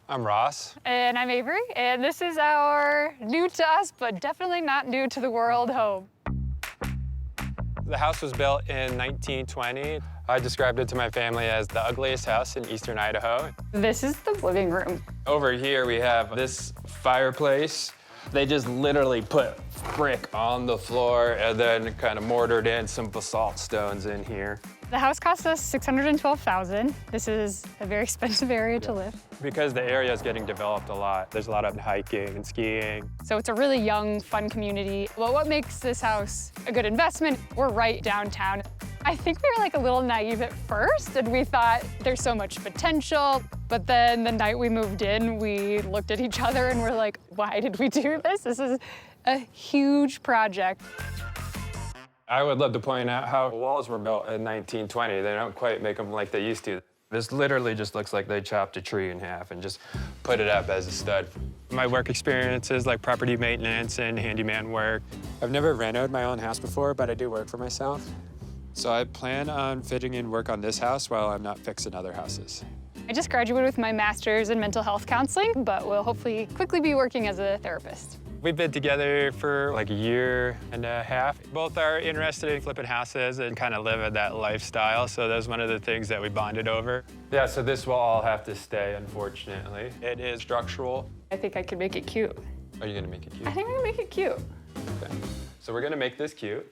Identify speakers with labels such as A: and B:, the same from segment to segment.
A: I'm Ross.
B: And I'm Avery, and this is our new to us, but definitely not new to the world home.
A: The house was built in 1920. I described it to my family as the ugliest house in eastern Idaho.
B: This is the living room.
A: Over here we have this fireplace. They just literally put brick on the floor and then kind of mortared in some basalt stones in here.
B: The house cost us $612,000. This is a very expensive area to live.
A: Because the area is getting developed a lot. There's a lot of hiking and skiing.
B: So it's a really young, fun community. Well, what makes this house a good investment? We're right downtown. I think we were like a little naive at first, and we thought there's so much potential. But then the night we moved in, we looked at each other and we're like, why did we do this? This is a huge project.
A: I would love to point out how walls were built in 1920. They don't quite make them like they used to. This literally just looks like they chopped a tree in half and just put it up as a stud. My work experiences like property maintenance and handyman work. I've never renovated my own house before, but I do work for myself. So I plan on fitting in work on this house while I'm not fixing other houses.
B: I just graduated with my master's in mental health counseling, but will hopefully quickly be working as a therapist.
A: We've been together for like a year and a half. Both are interested in flipping houses and kind of living that lifestyle, so that's one of the things that we bonded over. Yeah, so this will all have to stay, unfortunately. It is structural.
B: I think I could make it cute.
A: Are you gonna make it cute?
B: I think I'm gonna make it cute.
A: Okay. So we're gonna make this cute.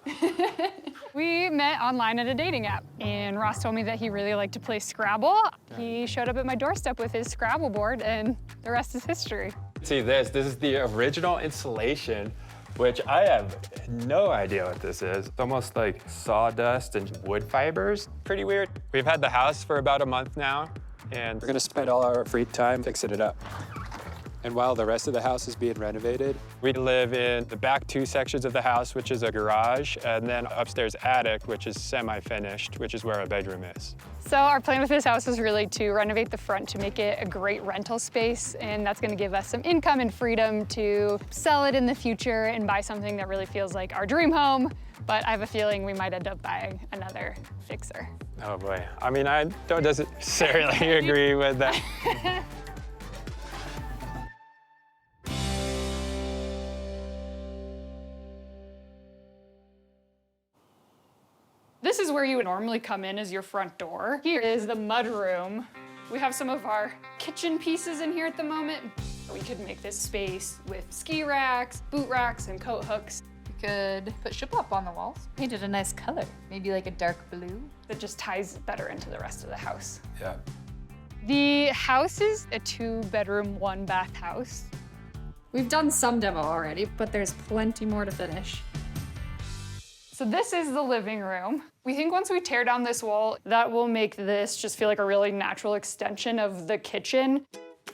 B: We met online at a dating app, and Ross told me that he really liked to play Scrabble. He showed up at my doorstep with his Scrabble board, and the rest is history.
A: See this is the original insulation, which I have no idea what this is. It's almost like sawdust and wood fibers. Pretty weird. We've had the house for about a month now, and we're gonna spend all our free time fixing it up. And while the rest of the house is being renovated, we live in the back two sections of the house, which is a garage, and then upstairs attic, which is semi-finished, which is where our bedroom is.
B: So our plan with this house is really to renovate the front to make it a great rental space, and that's gonna give us some income and freedom to sell it in the future and buy something that really feels like our dream home. But I have a feeling we might end up buying another fixer.
A: Oh boy. I mean, I don't necessarily agree with that.
B: This is where you would normally come in as your front door. Here is the mudroom. We have some of our kitchen pieces in here at the moment. We could make this space with ski racks, boot racks, and coat hooks.
C: We could put shiplap on the walls. Painted a nice color, maybe like a dark blue.
B: That just ties better into the rest of the house.
A: Yeah.
B: The house is a 2-bedroom, 1-bath house.
C: We've done some demo already, but there's plenty more to finish.
B: So this is the living room. We think once we tear down this wall, that will make this just feel like a really natural extension of the kitchen.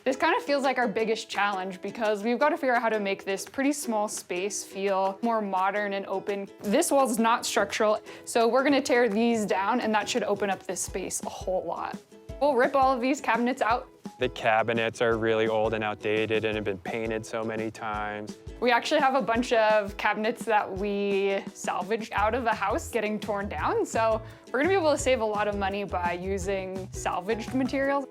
B: This kind of feels like our biggest challenge because we've got to figure out how to make this pretty small space feel more modern and open. This wall's not structural, so we're gonna tear these down and that should open up this space a whole lot. We'll rip all of these cabinets out.
A: The cabinets are really old and outdated and have been painted so many times.
B: We actually have a bunch of cabinets that we salvaged out of the house getting torn down, so we're gonna be able to save a lot of money by using salvaged materials.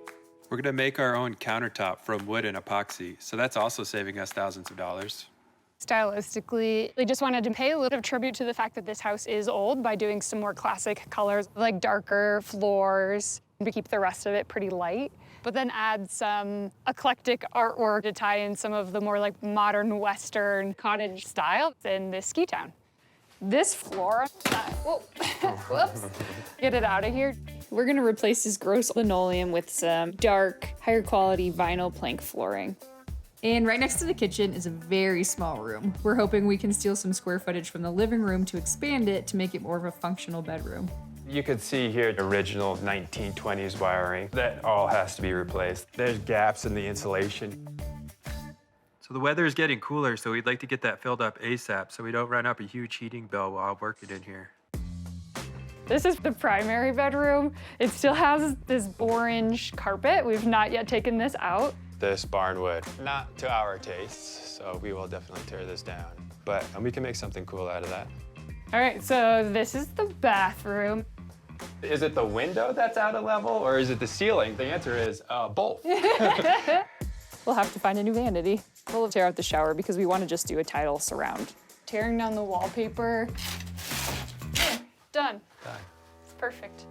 D: We're gonna make our own countertop from wood and epoxy, so that's also saving us thousands of dollars.
B: Stylistically, we just wanted to pay a little tribute to the fact that this house is old by doing some more classic colors, like darker floors, to keep the rest of it pretty light, but then add some eclectic artwork to tie in some of the more like modern Western cottage style in this ski town. This floor, whoa, whoops, get it out of here.
C: We're gonna replace this gross linoleum with some dark, higher quality vinyl plank flooring. And right next to the kitchen is a very small room. We're hoping we can steal some square footage from the living room to expand it to make it more of a functional bedroom.
A: You could see here original 1920s wiring. That all has to be replaced. There's gaps in the insulation.
D: So the weather is getting cooler, so we'd like to get that filled up ASAP so we don't run up a huge heating bill while working in here.
B: This is the primary bedroom. It still has this orange carpet. We've not yet taken this out.
A: This barn wood, not to our tastes, so we will definitely tear this down. But we can make something cool out of that.
B: All right, so this is the bathroom.
A: Is it the window that's out of level, or is it the ceiling? The answer is both.
B: we'll have to find a new vanity. We'll tear out the shower because we want to just do a tile surround. Tearing down the wallpaper. Yeah, done. It's perfect.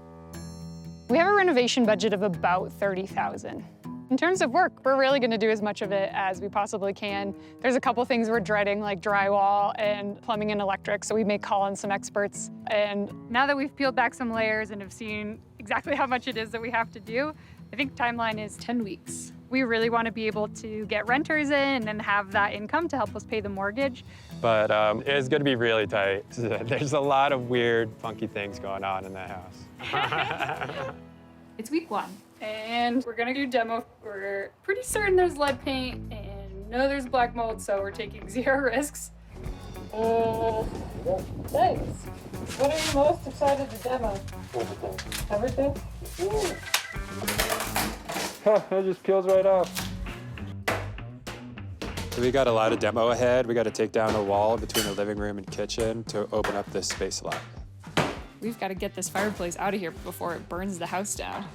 B: We have a renovation budget of about $30,000. In terms of work, we're really gonna do as much of it as we possibly can. There's a couple things we're dreading, like drywall and plumbing and electric, so we may call in some experts. And now that we've peeled back some layers and have seen exactly how much it is that we have to do, I think timeline is 10 weeks. We really wanna be able to get renters in and have that income to help us pay the mortgage.
A: But it's gonna be really tight. There's a lot of weird, funky things going on in that house.
B: It's week 1. And we're gonna do demo. We're pretty certain there's lead paint and no there's black mold, so we're taking 0 risks. Thanks. What are you most excited to demo? Everything?
A: It just peels right off. So we got a lot of demo ahead. We got to take down a wall between the living room and kitchen to open up this space a lot.
C: We've got to get this fireplace out of here before it burns the house down.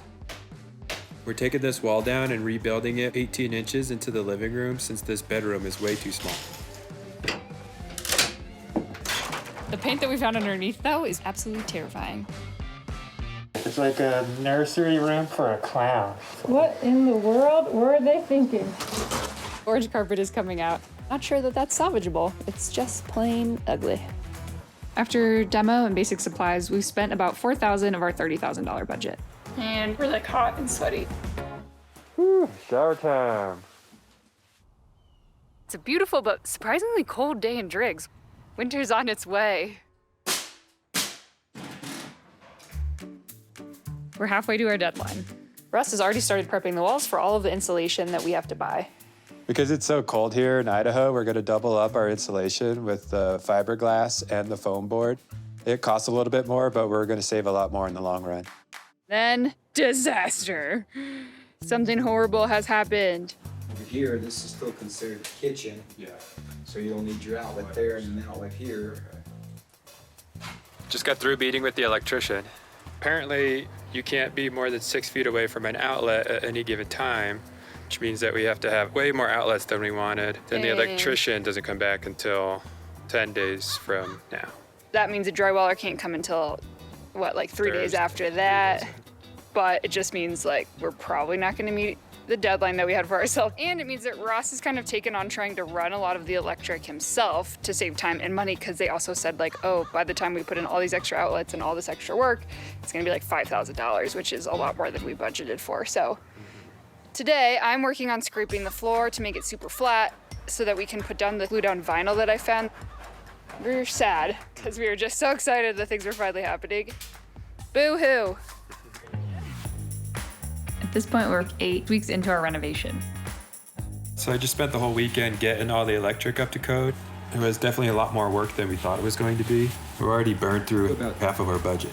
D: We're taking this wall down and rebuilding it 18 inches into the living room since this bedroom is way too small.
C: The paint that we found underneath, though, is absolutely terrifying.
E: It's like a nursery room for a clown.
B: What in the world were they thinking?
C: Orange carpet is coming out. Not sure that that's salvageable. It's just plain ugly. After demo and basic supplies, we've spent about $4,000 of our $30,000 budget.
B: And we're like hot and sweaty.
A: Whew, shower time.
B: It's a beautiful but surprisingly cold day in Driggs. Winter's on its way.
C: We're halfway to our deadline. Russ has already started prepping the walls for all of the insulation that we have to buy.
A: Because it's so cold here in Idaho, we're gonna double up our insulation with the fiberglass and the foam board. It costs a little bit more, but we're gonna save a lot more in the long run.
B: Then, disaster. Something horrible has happened.
F: Over here, this is still considered a kitchen.
A: Yeah.
F: So you'll need your outlet there and an outlet here.
D: Just got through meeting with the electrician. Apparently, you can't be more than 6 feet away from an outlet at any given time, which means that we have to have way more outlets than we wanted. Then the electrician doesn't come back until 10 days from now.
B: That means a drywaller can't come until, what, like 3 days
D: Thursday.
B: after that? But it just means like we're probably not gonna meet the deadline that we had for ourselves. And it means that Ross has kind of taken on trying to run a lot of the electric himself to save time and money, because they also said like, oh, by the time we put in all these extra outlets and all this extra work, it's gonna be like $5,000, which is a lot more than we budgeted for. So today I'm working on scraping the floor to make it super flat so that we can put down the glue down vinyl that I found. We're sad because we were just so excited that things were finally happening. Boo-hoo.
C: At this point, we're 8 weeks into our renovation.
D: So I just spent the whole weekend getting all the electric up to code. It was definitely a lot more work than we thought it was going to be. We're already burned through about half of our budget.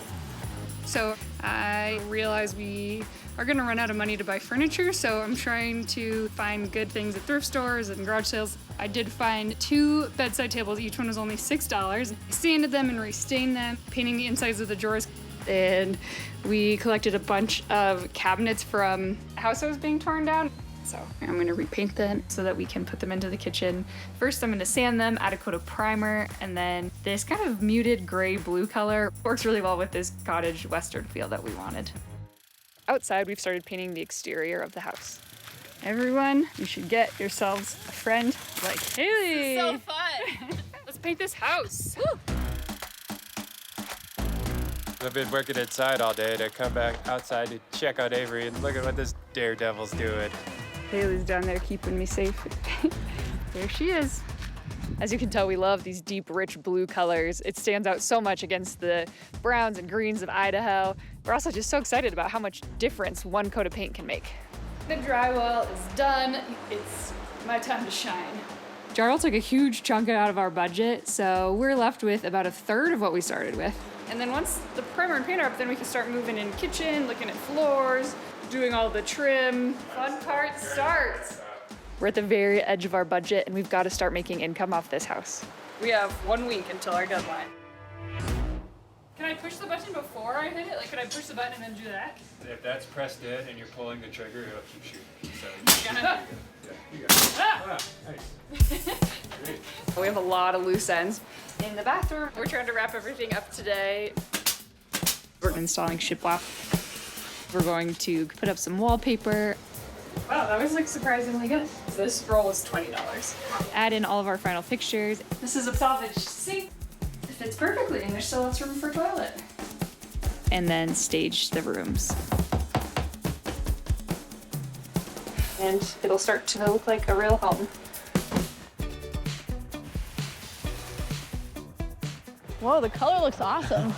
B: So I realize we are gonna run out of money to buy furniture, so I'm trying to find good things at thrift stores and garage sales. I did find 2 bedside tables, each one was only $6. I sanded them and restained them, painting the insides of the drawers. And we collected a bunch of cabinets from a house that was being torn down. So I'm gonna repaint them so that we can put them into the kitchen. First, I'm gonna sand them, add a coat of primer, and then this kind of muted gray blue color works really well with this cottage western feel that we wanted. Outside, we've started painting the exterior of the house. Everyone, you should get yourselves a friend like Haley.
C: So fun!
B: Let's paint this house. Woo!
A: I've been working inside all day to come back outside to check out Avery and look at what this daredevil's doing.
B: Haley's down there keeping me safe. There she is. As you can tell, we love these deep, rich blue colors. It stands out so much against the browns and greens of Idaho. We're also just so excited about how much difference one coat of paint can make. The drywall is done. It's my time to shine.
C: Jarl took a huge chunk out of our budget, so we're left with about a third of what we started with.
B: And then once the primer and paint are up, then we can start moving in kitchen, looking at floors, doing all the trim. Fun part starts. We're at the very edge of our budget, and we've got to start making income off this house. We have 1 week until our deadline. Can I push the button before I hit it? Like, could I push the button and then do that?
A: If that's pressed in and you're pulling the trigger, it'll keep shooting. So
B: Gonna-
A: you
B: We have a lot of loose ends. In the bathroom, we're trying to wrap everything up today.
C: We're installing shiplap. We're going to put up some wallpaper.
B: Wow, that was like surprisingly good. This roll was $20.
C: Add in all of our final fixtures.
B: This is a salvage sink. It fits perfectly, and there's still lots of room for toilet.
C: And then stage the rooms.
B: And it'll start to look like a real home.
G: Whoa, the color looks awesome.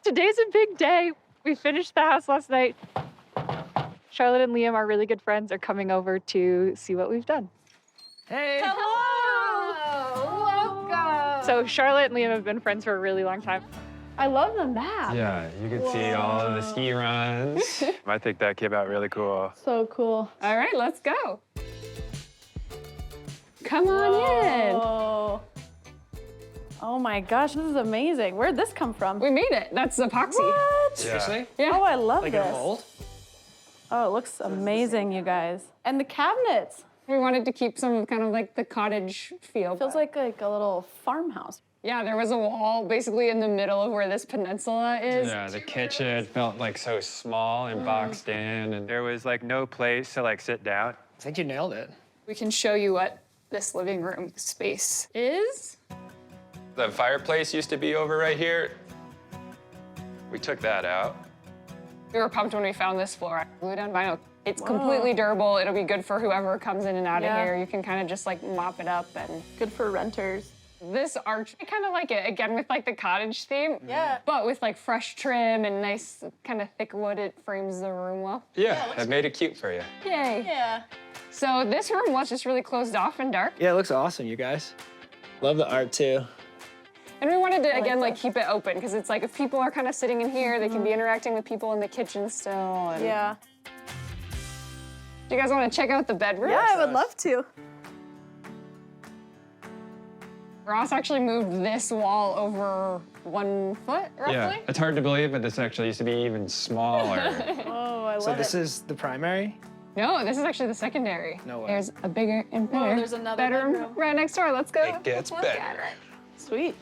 C: Today's a big day. We finished the house last night. Charlotte and Liam, our really good friends, are coming over to see what we've done.
G: Hey.
B: Hello! Welcome!
C: So Charlotte and Liam have been friends for a really long time.
G: I love the map.
A: Yeah, you can see all of the ski runs. I think that came out really cool.
G: So cool.
B: All right, let's go. Come on in.
G: Oh. Oh my gosh, this is amazing. Where'd this come from?
B: We made it. That's epoxy.
G: What?
A: Seriously?
B: Yeah.
G: Oh, I love
F: Like
G: this.
F: a mold?
G: Oh, it looks amazing, you guys. And the cabinets.
B: We wanted to keep some of kind of like the cottage feel.
G: Feels like a little farmhouse.
B: Yeah, there was a wall basically in the middle of where this peninsula is.
A: Yeah, the kitchen felt like so small and boxed in, and there was like no place to like sit down.
F: I think you nailed it.
B: We can show you what this living room space is.
A: The fireplace used to be over right here. We took that out.
B: We were pumped when we found this floor. Glue down vinyl. It's completely durable. It'll be good for whoever comes in and out of here. You can kind of just like mop it up and.
G: Good for renters.
B: This arch, I kind of like it, again, with like the cottage theme.
G: Yeah.
B: But with like fresh trim and nice kind of thick wood, it frames the room well.
A: Yeah, I made it cute for you.
B: Yay.
G: Yeah.
B: So this room was just really closed off and dark.
F: Yeah, it looks awesome, you guys. Love the art too.
B: And we wanted to, again,
G: that.
B: like keep it open because it's like if people are kind of sitting in here, they can be interacting with people in the kitchen still. And
G: Yeah.
B: Do you guys want to check out the bedroom?
G: Yeah, I would love to.
B: Ross actually moved this wall over 1 foot, roughly.
A: Yeah, it's hard to believe, but this actually used to be even smaller.
G: Oh, I love
F: So this
G: it.
F: is the primary?
B: No, this is actually the secondary.
F: No way.
B: There's a bigger and
G: Whoa,
B: better
G: there's another bedroom.
B: right next door. Let's go.
A: It gets
B: Look
A: better.
B: at it.
G: Sweet.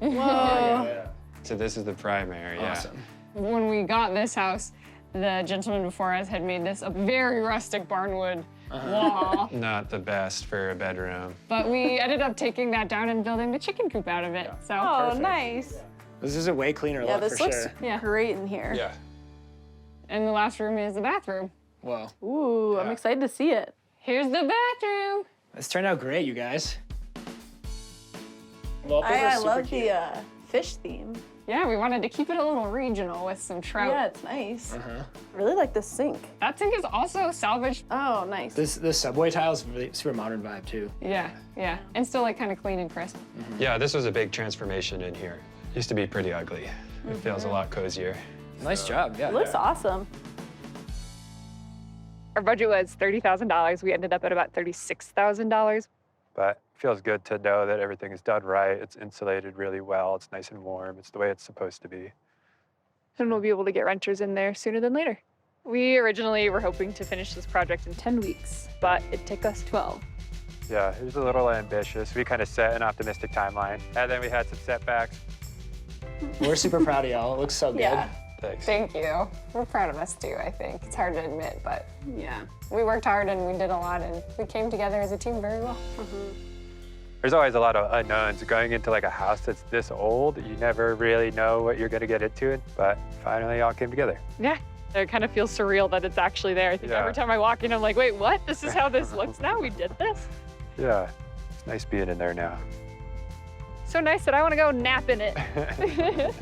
G: Whoa.
A: So this is the primary, yeah.
F: Awesome.
B: When we got this house, the gentleman before us had made this a very rustic barnwood wall.
A: Not the best for a bedroom.
B: But we ended up taking that down and building the chicken coop out of it. So
G: Oh, nice.
F: This is a way cleaner
G: Yeah,
F: look
G: this
F: for
G: looks
F: sure.
B: Yeah.
G: great in here.
A: Yeah.
B: And the last room is the bathroom.
F: Whoa.
G: Ooh, I'm excited to see it.
B: Here's the bathroom.
F: This turned out great, you guys.
G: I love the fish theme.
B: Yeah, we wanted to keep it a little regional with some trout.
G: Yeah, it's nice. I really like the sink.
B: That sink is also salvaged.
G: Oh, nice.
F: This subway tile is really super modern vibe too.
B: Yeah, yeah. And still like kind of clean and crisp.
A: Yeah, this was a big transformation in here. Used to be pretty ugly. It feels a lot cozier.
F: Nice job, yeah.
G: It looks awesome.
C: Our budget was $30,000. We ended up at about $36,000.
A: But it feels good to know that everything is done right. It's insulated really well. It's nice and warm. It's the way it's supposed to be.
C: And we'll be able to get renters in there sooner than later. We originally were hoping to finish this project in 10 weeks, but it took us 12.
A: Yeah, it was a little ambitious. We kind of set an optimistic timeline, and then we had some setbacks.
F: We're super proud of y'all. It looks so good.
G: Yeah.
A: Thanks.
B: Thank you. We're proud of us too, I think. It's hard to admit, but yeah. We worked hard and we did a lot and we came together as a team very well.
A: There's always a lot of unknowns. Going into like a house that's this old, you never really know what you're gonna get into, but finally it all came together.
C: Yeah, it kind of feels surreal that it's actually there. I think
A: Yeah.
C: every time I walk in, I'm like, wait, what? This is how this looks now? We did this?
A: Yeah, it's nice being in there now.
C: So nice that I want to go nap in it.